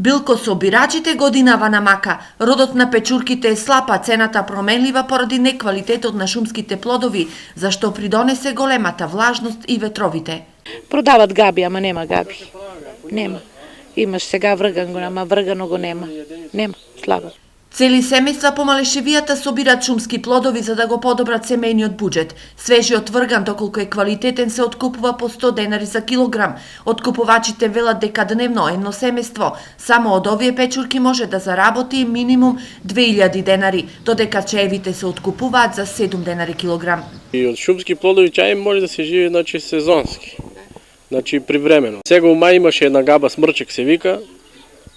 Билко собирачите годинава намака. Родот на печурките е слаб, а цената променлива поради неквалитетот на шумските плодови, зашто придонесе големата влажност и ветровите. Продават габи, ама нема габи. Нема. Имаш сега врган, ама вргано го нема. Нема, слабо. Цели семејства по Малешевијата собират шумски плодови за да го подобрат семејниот буџет. Свежиот врган, доколку е квалитетен, се откупува по 100 денари за килограм. Откупувачите велат дека дневно едно семејство само од овие печурки може да заработи минимум 2000 денари, додека чаевите се откупуваат за 7 денари килограм. И од шумски плодови чај може да се живее сезонски, привремено. Сега у мај имаше една габа смрчек се вика.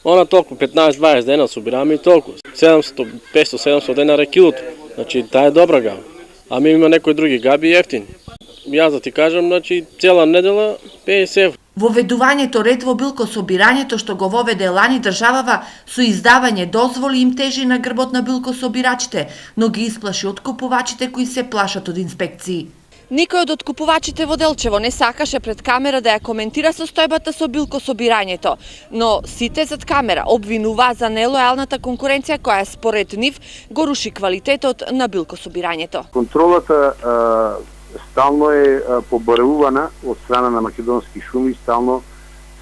Она толку 15-20 дена собираме и толку. 500-700 денара килото. Таа е добра габа. Ами има некои други габи ефтини. Јас да ти кажам, цела недела 50 евро. Воведувањето ред во билкособирањето што го воведе лани државава со издавање дозволи им тежи на грбот на билкособирачите, но ги исплаши откупувачите кои се плашат од инспекции. Никој од откупувачите во Делчево не сакаше пред камера да ја коментира состојбата со билкособирањето, но сите зад камера обвинуваа за нелојалната конкуренција која според нив го руши квалитетот на билкособирањето. Контролата стално е побарувана од страна на македонски шуми, стално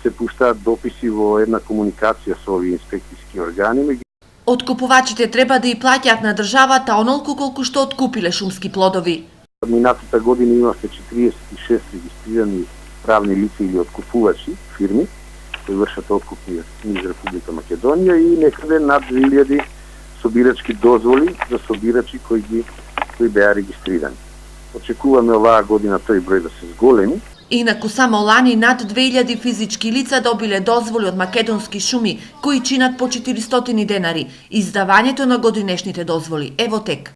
се пуштаат дописи во една комуникација со овие инспекцијски органи. Откупувачите треба да и плаќаат на државата онолку колку што откупиле шумски плодови. Минатата година имавте 46 регистрирани правни лица или откупувачи, фирми, кои вршат откупни низ Република Македонија и некаде над 2000 собирачки дозволи за собирачи кои беа регистрирани. Очекуваме оваа година тој број да се зголеми. Инаку само лани над 2000 физички лица добиле дозволи од македонски шуми, кои чинат по 400 денари. Издавањето на годинешните дозволи е во тек.